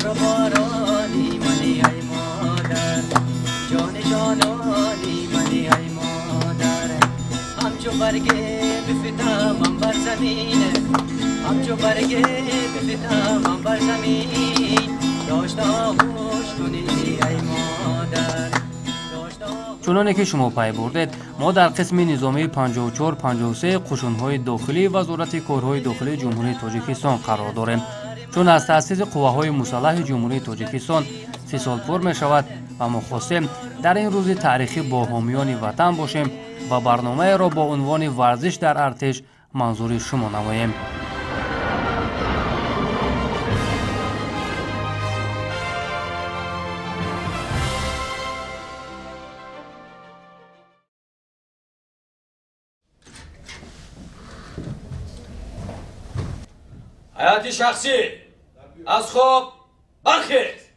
ابر بارانی منی ای مادر، جان جانانی منی ای مادر. همچو برگه بفتم من بر زمین، همچو برگه بفتم من بر زمین. داشتم خوش کنی ای مادر. چنانه که شما پی بردید، ما در قسم نظامی 54-53 قشون‌های داخلی وزارت کارهای داخلی جمهوری تاجیکستان قرار داریم. چون از تأسیس قواهای مسلح جمهوری تاجیکستان 3 سال پر می شود و ما خواستیم در این روز تاریخی با حامیان وطن باشیم و برنامه را با عنوان ورزش در ارتش منظور شما نماییم. حیات شخصی از خواب برخیز.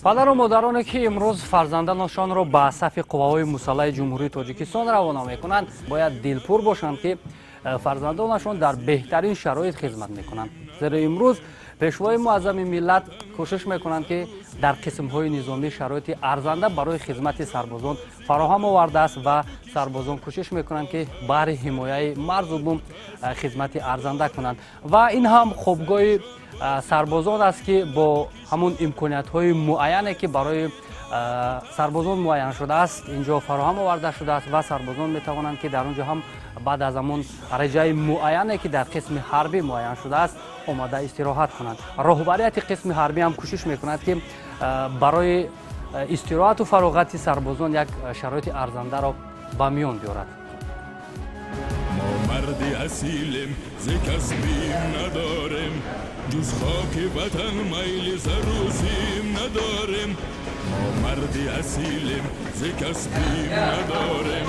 پدر و مادرانی که امروز فرزندانشان را به صف قواهای مسلح جمهوری تاجیکستان روانه میکنند باید دلپور باشند که فرزندانشان در بهترین شرایط خدمت میکنند، زیرا امروز پیشوای معظم ملت کوشش میکنند که در قسم‌های نظامی شرایط ارزنده برای خدمت سربازان فراهم آورده است و سربازان کوشش میکنند که برای حمایت مرز و بوم خدمت ارزنده کنند و این هم خوابگاه سربازان است که با همون امکانیت‌های معینی که برای سربازان معین شده است اینجا فراهم آورده شده است و سربازان میتوانند که در اونجا هم بعد از همون رجای معینی که در قسم حربی معین شده است آماده استراحت کنند. رهبریت قسم حربی هم کوشش میکند که برای استراحت و فراغت سربازان یک شرایط ارزنده را به میان بیارد. ما مردی اصیلیم ز کسبیم نداریم، جز خاک وطن میل زروسیم نداریم. ما مردی اصیلیم ز کسبیم نداریم،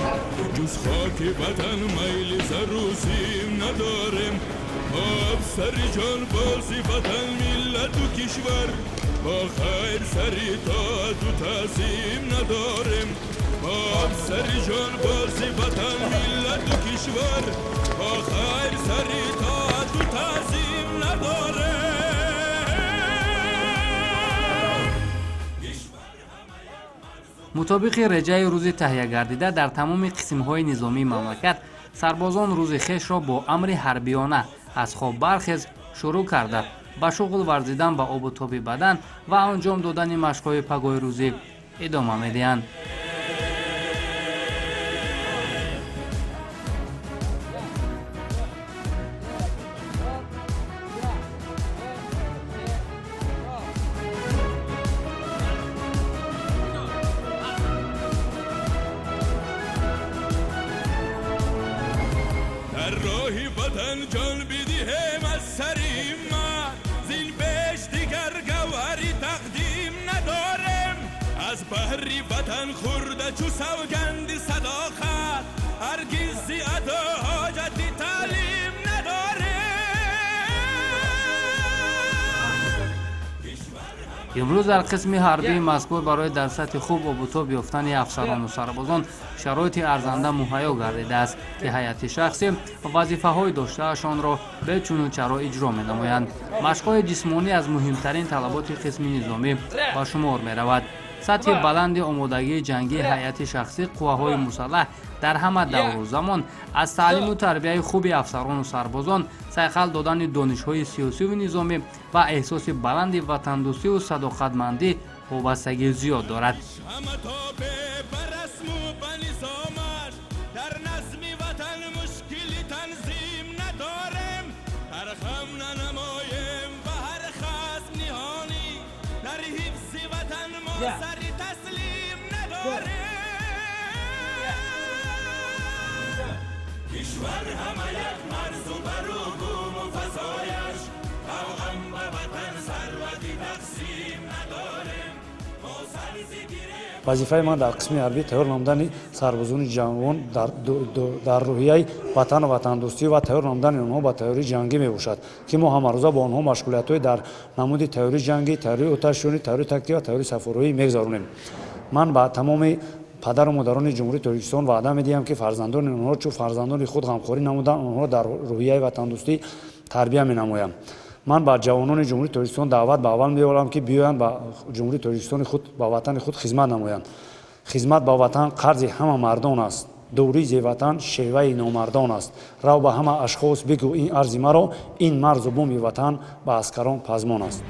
جز خاک وطن میل زروسیم نداریم. ما افسر جان بازی وطن ملت و کشور، با خیر سری طاعت و تعظیم نداریم. ما افسر جان بازی وطن ملت و کشور، با خیر سری طاعت و تعظیم نداریم. مطابق رجای روز تهیه گردیده در تمام قسم‌های نظامی مملکت سربازان روز خویش را با امر حربیانه از خواب برخیز شروع کرده به شغل ورزیدن به آب و تاب بدن و انجام دادن مشق‌های پگاه روزی ادامه می‌دهند. راهی وطن جان بدیم از سریم ما، زین پیش دیگر گوهری تقدیم نداریم. از بحری وطن خورده چو سوگند صداقت، هرگز زیاده حاجتی تعلیم نداریم. امروز در قسم حربی مذکور برای در سطح خوب آب و تاب یافتن افسران و سربازان شرایط ارزنده مهیا گردیده است که هیئت شخصی وظیفه‌های داشته‌شان را به چون و چرا اجرا می‌نمایند. مشق‌های جسمانی از مهمترین طلبات قسم نظامی به شمار می‌رود. سطح بلند آمادگی جنگی هیئت شخصی قواهای مسلح در همه دور و زمان از تعلیم و تربیت خوب افسران و سربازان، سیقل دادن دانش‌های سیاسی و نظامی و احساس بلند وطندوستی و صداقتمندی وابستگی زیاد دارد. سری تسلیم نداره. کشور همه یک مرز و بر و بوم و فضایش، توأم و وطن ثروتی تقسیم نداریم. вазифаи ман дар қисми ҳарбӣ тайёр намудани сарбозони ҷангвон дар рӯҳияи ватану ватандӯстӣ ва тайёр намудани онҳо ба тайёрии ҷангӣ мебошад ки мо ҳамарӯза бо онҳо машғулиятҳои дар намуди тайёрии ҷангӣ, тайёрии оташшонӣ, тайёрии тактика ва тайёрии сафарҳоӣ мегузаронем. ман ба тамоми падару модарони ҷумҳурии Тоҷикистон ваъда медиҳам ки фарзандони онҳо чун фарзандони худ ғамхорӣ намуданд, онҳоро дар рӯҳияи ватандӯстӣ тарбия менамоям. ман ба ҷавонони ҷумҳурии Тоҷикистон даъват ба аввал меорам ки биёянд ба ҷумҳурии Тоҷикистони худ ба ватани худ хизмат намоянд. хизмат ба ватан қарзи ҳама мардон аст. дуризи ватан шеваи номардон аст. рав ба ҳама ашхос бигӯ ин арзи маро, ин марзу буми ватан ба аскарон пазмон аст.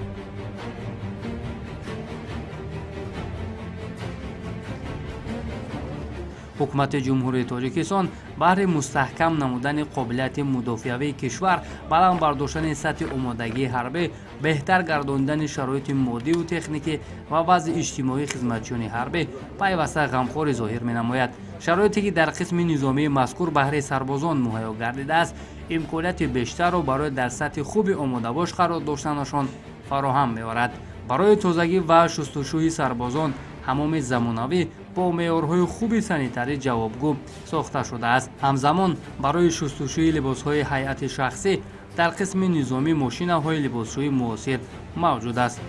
ҳукумати ҷумҳурии тоҷикистон баҳри мустаҳкам намудани қобилияти мудофиавии кишвар, баланд бардоштани сатҳи омодагии ҳарбӣ, беҳтар гардондани шароити моддию техникӣ ва вазъи иҷтимоии хизматчиёни ҳарбӣ пайваста ғамхорӣ зоҳир менамояд. шароите ки дар қисми низомии мазкур баҳри сарбозон муҳайё гардидааст, имконияти бештарро барои дар сатҳи хуби омодабош қарор доштанашон фароҳам меорад. барои тозагӣ ва шустушӯи сарбозон ҳамоми замонавӣ бо меъёрҳои хуби санитарӣ ҷавобгӯ сохта шудааст. ҳамзамон барои шустушӯи либосҳои ҳайати шахсӣ дар қисми низомӣ мошинаҳои либосшӯи муосир мавҷуд аст.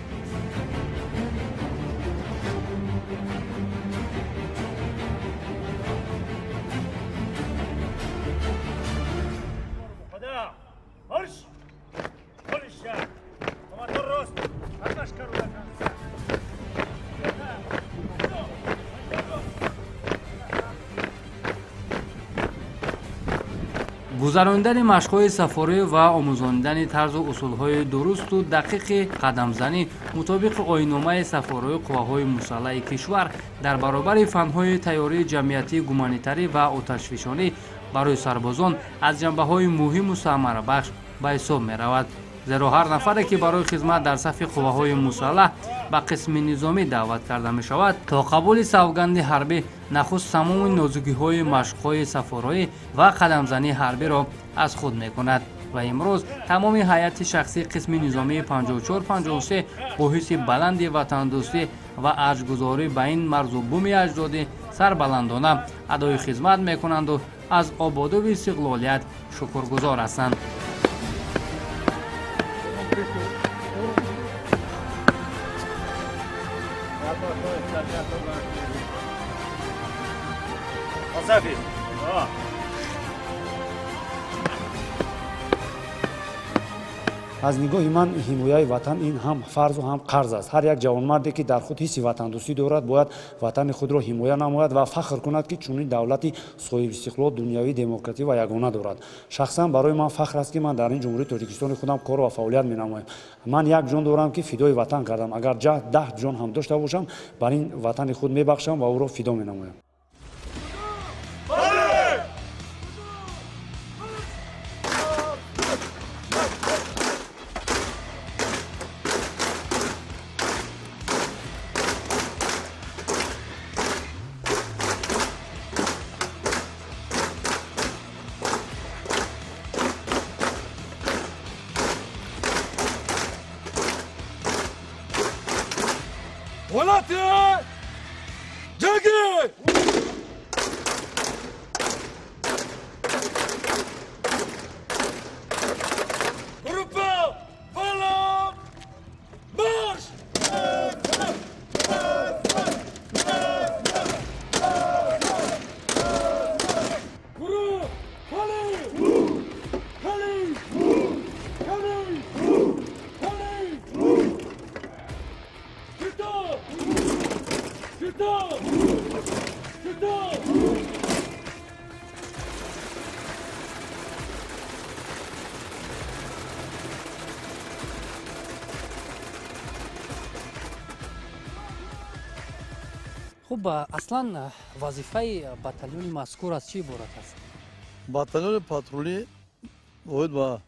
гузарондани машқҳои сафорӣ ва омӯзондани тарзу усулҳои дурусту дақиқи қадамзанӣ мутобиқи оинномаи сафорҳои қувваҳои мусаллаҳи кишвар дар баробари фанҳои тайёрии ҷамъиятӣ гуманитарӣ ва оташфишонӣ барои сарбозон аз ҷанбаҳои муҳиму самарабахш ба ҳисоб меравад. зеро ҳар нафаре ки барои хизмат дар сафи қувваҳои мусаллаҳ ба қисми низомӣ даъват карда мешавад, то қабули савганди ҳарбӣ нахуст тамоми нозукиҳои машқҳои сафорҳоӣ ва қадамзании ҳарбиро аз худ мекунад. ва имрӯз тамоми ҳайати шахсии қисми низомии 54-53 бо ҳисси баланди ватандӯстӣ ва арҷгузорӣ ба ин марзу буми аҷдодӣ сарбаландона адои хизмат мекунанду аз ободови истиқлолият шукргузор ҳастанд. аз нигоҳи ман ҳимояи ватан ин ҳам фарзу ҳам қарз аст. ҳар як ҷавонмарде ки дар худ ҳисси ватандӯстӣ дорад, бояд ватани худро ҳимоя намояд ва фахр кунад ки чунин давлати соҳибистиқлол, дунявӣ, демократӣ ва ягона дорад. шахсан барои ман фахр аст ки ман дар ин ҷумҳурии Тоҷикистони худам кор ва фаъолият менамоям. ман як ҷон дорам ки фидои ватан кардам. агар 10 ҷон ҳам дошта бошам, бар ин ватани худ мебахшам ва ӯро фидо менамоям. خب اصلا وظیفه باتالون مذکور از چی عبارت است؟ باتالون پاترولی بود با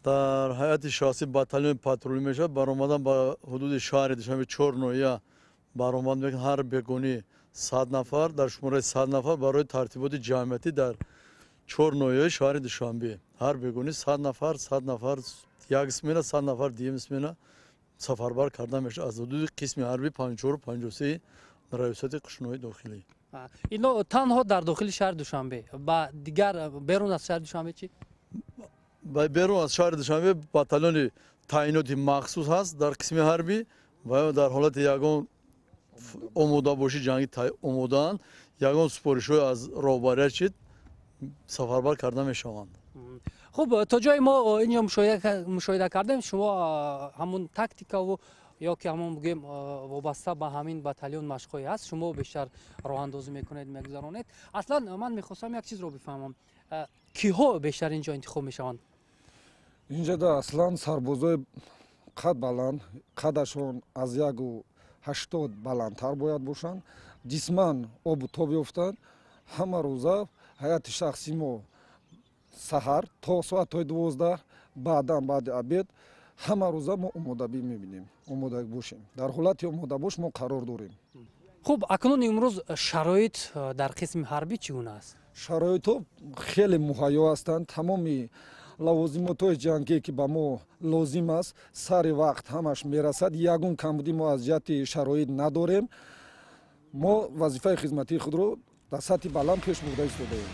در هیئت شخصی باتالون پاترولی میشه برآمدن با حدود شهر دشنبه چورنویا برآمد میکنه هر بگونی 100 نفر در شماره 100 نفر برای ترتیبات جمعیتی در چورنویا شهر دشنبه هر بگونی 100 نفر یک اسمینا 100 نفر دیگه اسمینا سفربر کردن میشه از حدود قسم حربی 54 و 53 рависати қушнои дохилӣ. اینا تنها در داخل شهر دوشنبه و دیگر بیرون از شهر دوشنبه چی؟ берун аз шаҳри душанбе батальони таъиноти махсус ҳаст дар қисми ҳарбӣ ва дар ҳолати ягон омодабошии ҷангӣ омодаанд, ягон супоришҳое аз роҳбария чид сафарбар карда мешаванд. خب تا جای ما اینجا مشاهده کردیم شما همون تاکتیکا و یا که همون بگیم وابسته به همین بتالیون مشق‌های هست شما بیشتر راه اندازی میکنید میگذرانید. اصلا من میخواستم یک چیز رو بفهمم کیها بیشتر اینجا انتخاب میشوند؟ اینجا دا اصلا سربازای قد بلند قدشون از 1.80 بلندتر باید باشند، جسمان آب و تاب یافتند. همه روزا حیات شخصی ما سحر تا ساعت 12 بعد обед همه روزا ما آمادگی میبینیم، آماده باشیم. در حالت آماده باش ما قرار داریم. خب اکنون امروز شرایط در قسم حربی چگونه است؟ شرایط خیلی مهیا هستند. تمامی لوازمات جنگی که به ما لازم است سر وقت همش میرسد. یگون کمبودی ما از جهت شرایط نداریم. ما وظیفه خدمتی خود رو در سطح بلند پیش برده ایستاده‌ایم.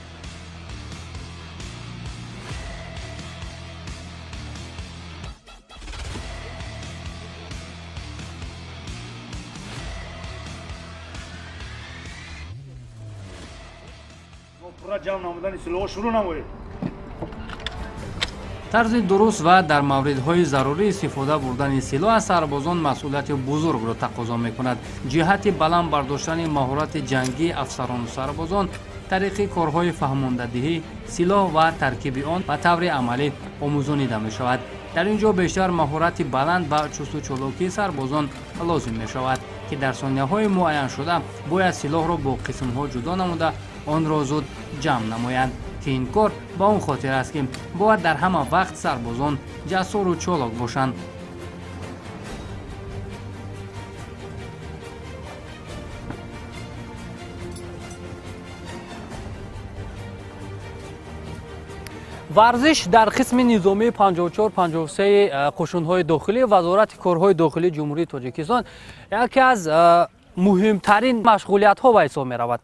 طرز درست و در موردهای ضروری استفاده بردن سلاح از سربازان مسئولیت بزرگ را تقاضا می‌کند. جهت بلند برداشتن مهارت جنگی افسران و سربازان طریق کارهای فهماندهی سلاح و ترکیب آن به طور عملی آموزانیده می‌شود. در اینجا بیشتر مهارت بلند و چست و چالاکی سربازان لازم می‌شود که در ثانیه‌های معین شده باید سلاح را با قسم‌ها جدا نموده آن را زود جمع نمایند که این کار با اون خاطر است که باید در همه وقت سربازان جسور و چالاک باشند. ورزش در قسم نظامی 54-53 قشون‌های داخلی وزارت کارهای داخلی جمهوری تاجیکستان یکی از مهمترین مشغولیت‌ها به حساب می‌رود.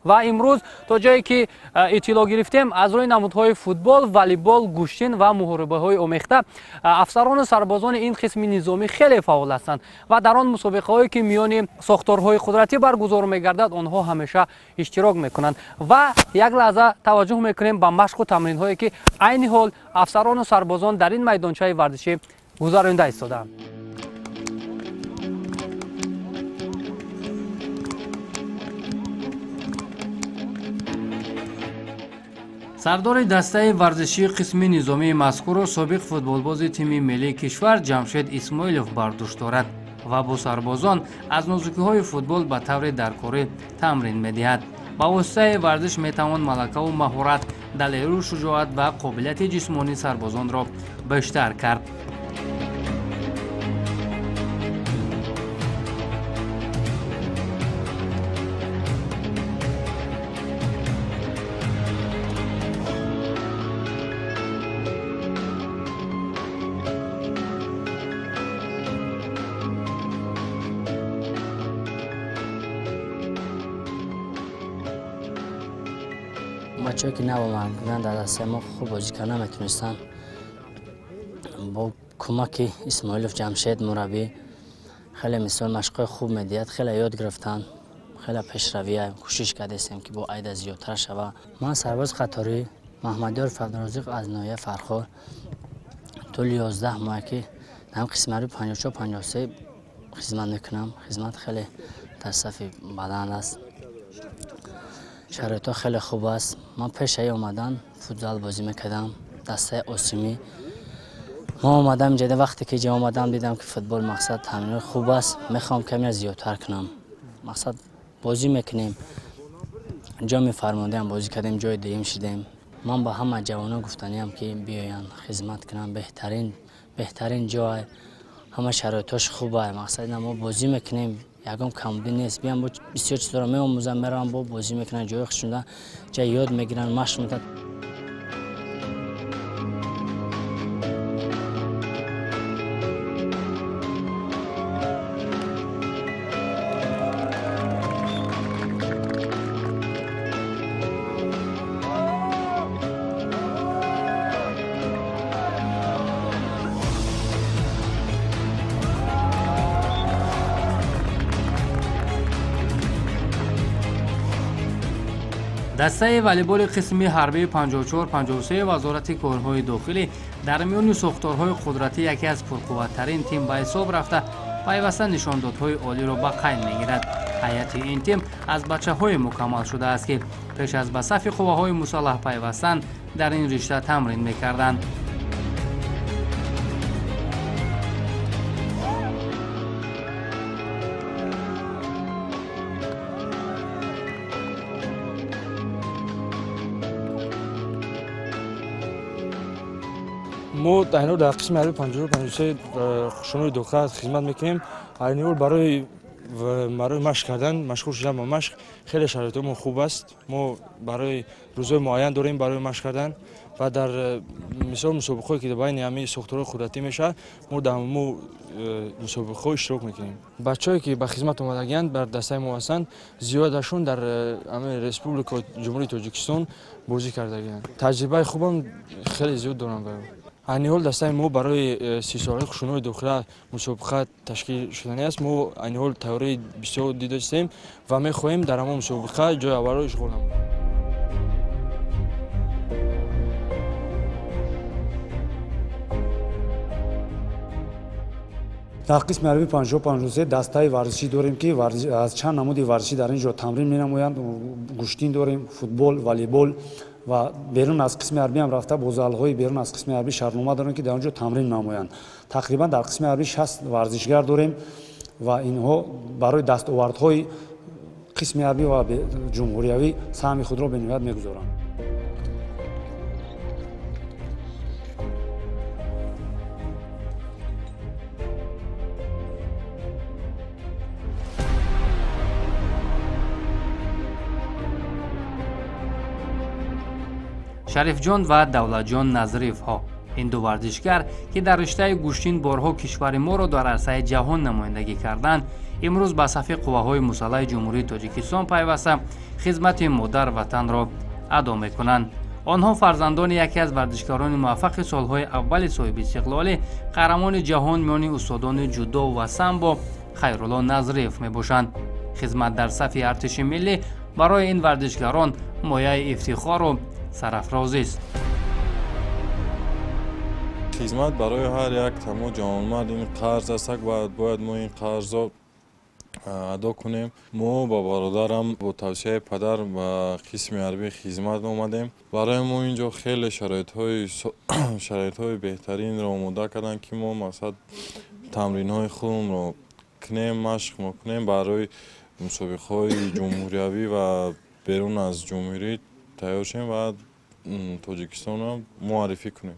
و امروز تا جایی که اطلاع گرفتیم از روی نمودهای فوتبال، والیبال، گوشتین و محاربه‌های آمیخته افسران و سربازان این قسم نظامی خیلی فعال هستند و در آن مسابقه‌هایی که میان ساختارهای قدرتی برگزار می‌گردد آنها همیشه اشتراک می‌کنند و یک لحظه توجه می‌کنیم به مشق و تمرین‌هایی که عین حال افسران و سربازان در این میدانچه ورزشی گذرانده ایستادند. سردار دسته ورزشی قسم نظامی مذکور و سابق فوتبالباز تیم ملی کشور جمشید اسماعیلوف برداشت دارد و با سربازان از نازکی‌های فوتبال به طور درکاری تمرین می‌دهد. با واسطه ورزش می‌توان ملکه و مهارت، دلیل و شجاعت و قابلیت جسمانی سربازان را بیشتر کرد. بچه‌ای که نوآمد بودن در دسته ما خوب بازی کردن نمیتونستن. با کمک اسماعیلوف جمشید مربی خیلی مثال مشقای خوب میدید، خیلی یاد گرفتن، خیلی پیشروی کوشش کردیم که با عدد زیادتر شود. من سرباز قطاری محمدیار فردرازق از ناحیه فرخار طول 11 ماه که در قسمت 54-53 خدمت میکنم. خدمت خیلی تصفی بلند است. شرایط خیلی خوب است. من پیش اومدن فوتبال بازی میکردم دسته آسیمی. ما اومدم جده وقتی که جا اومدم دیدم که فوتبال مقصد تمرین خوب است، میخوام کمی زیادتر کنم. مقصد بازی میکنیم، جا میفرمودیم بازی کردیم، جای دیگه شدیم. من با همه جوانا گفتنیم که بیاین خدمت کنم، بهترین جای، همه شرایطش خوبه. مقصد ما بازی میکنیم، یکم کمبودی نیست. بیان با بسیار چیزا رو میآموزن، میرن با بازی میکنن، جای خودشون جای یاد میگیرن، مشق میکنن. دسته والیبال قسمی حربی 54-53 وزارت کارهای داخلی در میان ساختارهای قدرتی یکی از پرقوت‌ترین تیم به حساب رفته پیوسته نشاندادهای عالی را به قید می‌گیرد. هیئت این تیم از بچه‌های مکمل شده است که پیش از به صف قوه‌های مسلح پیوستن در این رشته تمرین می‌کردند. ما در قسم حربی 54-53 خشونای داخلی خدمت میکنیم. اینول برای مشق کردن مشغول شدن با مشق خیلی شرایط ما خوب است. ما برای روزهای معین داریم برای مشق کردن و در مثال مسابقه‌ای که بین همه ساختارهای قدرتی میشه ما در مسابقه اشتراک میکنیم. بچه‌ای که به خدمت اومدگند بر دسته ما هستند زیادشون در همه رسپوبلیک جمهوری تاجیکستان بازی کردند. تجربه خوبم خیلی زیاد دارم. این حال دسته ما برای 30 ساله خشونای داخلی مسابقه تشکیل شدنی است. ما این حال تئوری بسیار دیده هستیم و می خواهیم در همون مسابقه جای اول را اشغال نماییم. در قسم حربی 54-53 دسته ورزشی داریم که از چند نمود ورزشی در اینجا تمرین می‌نمایند. گوشتین داریم، فوتبال، والیبال و بیرون از قسم حربی هم رفته با زال‌های بیرون از قسم حربی شرنامه دارن که در اونجا تمرین نمایند. تقریبا در قسم حربی 60 ورزشگر داریم و اینها برای دستاوردهای قسم حربی و جمهوریوی سهم خود را به نهایت می‌گذارند. شریف جان و دولت جان نظریف ها این دو ورزشگر که در رشته گوشتین بارها کشور ما را در عرصه جهان نمایندگی کردند امروز به صف قوه‌های مسلح جمهوری تاجیکستان پیوسته خدمت مادر وطن را ادا می‌کنند. آنها فرزندان یکی از ورزشکاران موفق سالهای اول صاحب استقلال قهرمان جهان میان استادان جودو و سامبو خیرالله نظریف میباشند. خدمت در صف ارتش ملی برای این ورزشکاران مایه افتخار و سرافرازی است. خدمت برای هر یک تمام جوانمرد این قرض است. باید ما این قرض را ادا کنیم. ما با برادرم با توصیه پدر و قسم حربی خدمت آمدیم. برای ما اینجا خیلی شرایط های بهترین را آماده کردن که ما مقصد تمرین های خودم را کنیم، مشق کنیم برای مسابقه های جمهوریوی و بیرون از جمهوری تیار شیم و تاجیکستان را معرفی کنیم.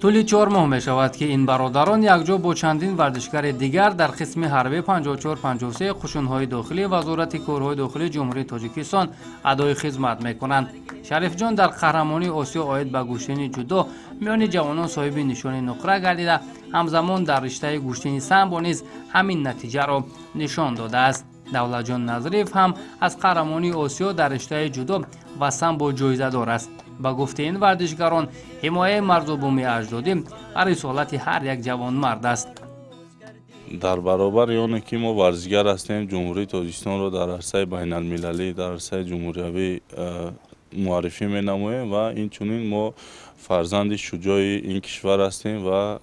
طولی 4 ماه می شود که این برادران یکجا با چندین ورزشکار دیگر در قسم حربی 54-53 خشون‌های داخلی وزارت کارهای داخلی جمهوری تاجیکستان ادای خدمت می کنند. شریف جان در قهرمانی آسیا عاید به گوشتین جودو میان جوانان صاحب نشان نقره گردیده، همزمان در رشته گوشتین سامبو نیز همین نتیجه را نشان داده است. دولت جان نظریف هم از قهرمانی آسیا در رشته جودو و سامبو جایزه دار است. با گفته این ورزشکاران حمایه مرز و بوم اجدادی رسالت هر یک جوان مرد است. در برابر یعنی که ما ورزشگر هستیم، جمهوری تاجیکستان را در عرصه بین المللی در عرصه جمهوریوی معرفی می نماییم و این چنین ما فرزند شجاع این کشور هستیم و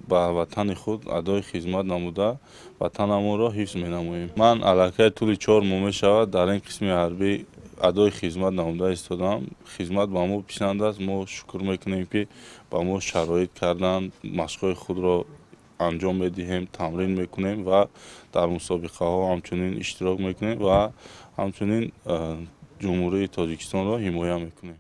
به وطن خود ادای خدمت نموده وطن ما را حفظ می نماییم. من علاقه طول 4 ماه می شود در این قسم حربی ادای خدمت نموده ایستادم. خدمت به ما پسند است. ما شکر میکنیم که با ما شرایط کردن، مشق‌های خود را انجام بدهیم، تمرین میکنیم و در مسابقه ها همچنین اشتراک میکنیم و همچنین جمهوری تاجیکستان را حمایت میکنیم.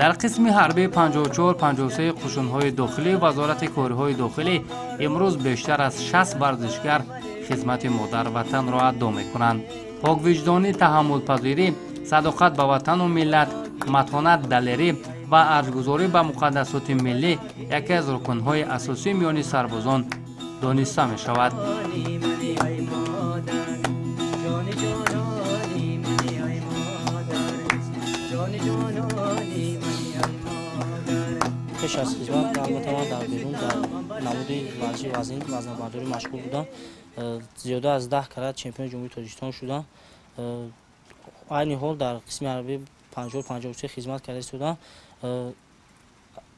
дар қисми ҳарбии 54-53 қушунҳои дохилии вазорати кориҳои дохилӣ имрӯз бештар аз 60 варзишгар хизмати модар ватанро адо мекунанд. поквиҷдонӣ, таҳаммулпазирӣ, садоқат ба ватану миллат, матонат, далерӣ ва арзгузорӣ ба муқаддасоти миллӣ яке аз рукунҳои асосии миёни сарбозон дониста мешавад. پیش از خدمت البته من در بیرون در نمود ورزشی وزنه‌برداری مشغول بودم. زیاده از 10 کرات چمپیون جمهوری تاجیکستان شدم. عین حال در قسم حربی 50-53 خدمت کرده شدم.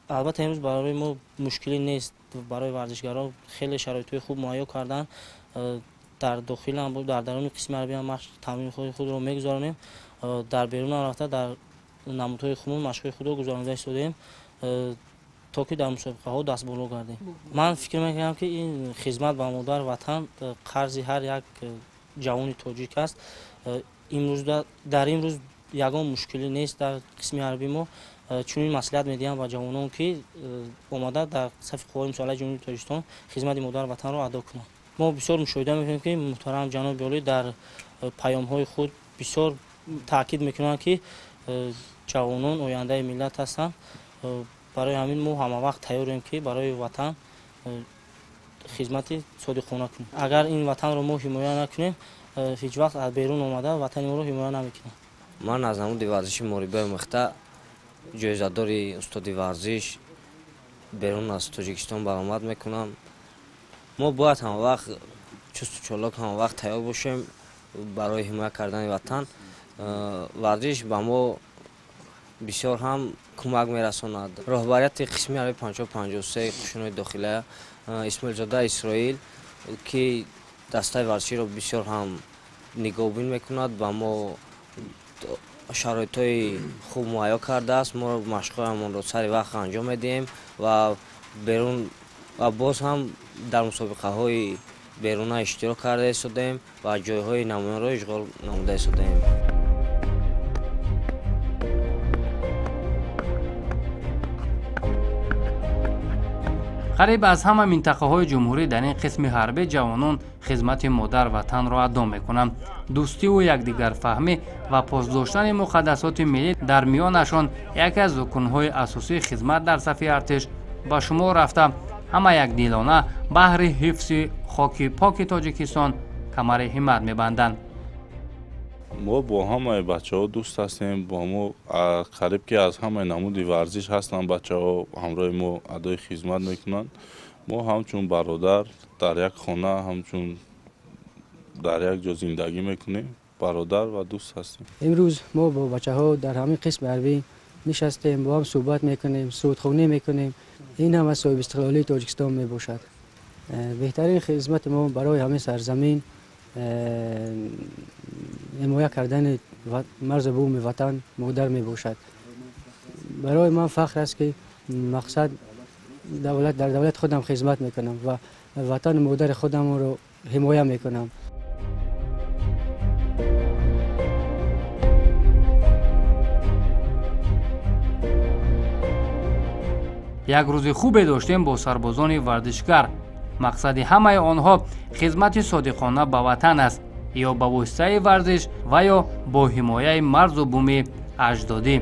البته امروز برای ما مشکلی نیست. برای ورزشگران خیلی شرایط خوب مهیا کردن. در داخل هم در درون قسم حربی هم تمرین خود رو میگذاریم. در بیرون هم رفته در نمودهای خمول مشق‌های خود رو گزارنده شدیم تا که در مسابقه ها دست بالا گردیم. من فکر میکنم که این خدمت به مادر وطن قرض هر یک جوان تاجیک است. امروز در این روز یگان مشکلی نیست در قسم حربی ما، چون این مصلحت میدیم به جوانان که اومده در صف قوای مسلح جمهوری تاجیکستان خدمت مادر وطن را ادا کنند. ما بسیار مشاهده میکنیم که محترم جناب عالی در پیام های خود بسیار تاکید میکنند که جوانان آینده ملت هستند. برای همین ما همه وقت تیاریم که برای وطن خدمت صادقانه کنیم. اگر این وطن رو ما حمایت نکنیم هیچ وقت از بیرون اومده وطن ما رو حمایت نمیکنه. من از نمود ورزشی موریبه مخته جایزه‌دار استاد ورزش بیرون از تاجیکستان برآمد میکنم. ما باید همه وقت چست و چالاک همه وقت تیار باشیم برای حمایت کردن وطن. ورزش به ما بسیار هم کمک میرساند. رهبریت قسمی حربی 50-53 قشون‌های داخلی اسماعیل زاده اسرائیل که دسته ورزشی را بسیار هم نگاهبین میکند و ما شرایط‌های خوب مهیا کرده است. ما مشق‌هایمان را سر وقت انجام میدیم و بیرون و باز هم در مسابقه‌های بیرون اشتراک کرده شدیم و جای‌های نمایان را اشغال نموده شدیم. قریب از همه منطقه‌های جمهوری در این قسم حربی جوانان خدمت مادر وطن را ادا می‌کنند. دوستی و یکدیگر فهمی و پاسداشتن مقدسات ملی در میانشان یکی از رکن‌های اساسی خدمت در صف ارتش به شمار رفته همه یک دیلانه بهر حفظ خاک پاک تاجیکستان کمر همت می‌بندند. ما با همه بچه‌ها دوست هستیم. با ما قریب که از همه نمود ورزش هستن بچه‌ها همراه ما ادای خدمت میکنند. ما همچون برادر در یک خانه همچون در یک جا زندگی میکنیم. برادر و دوست هستیم. امروز ما با بچه‌ها در همین قسم حربی نشستیم، با هم صحبت میکنیم، سودخوانی میکنیم. این هم از صاحب استقلالی تاجیکستان میباشد. بهترین خدمت ما برای همه سرزمین حمایت کردن مرز بوم وطن مادر می باشد. برای من فخر است که مقصد در دولت خودم خدمت میکنم و وطن مادر خودم رو حمایت میکنم. یک روز خوبی داشتیم با سربازان ورزشگر. مقصد همه آنها خدمت صادقانه به وطن است، یا با واسطه ورزش و یا با حمایت مرز و بوم اجدادی.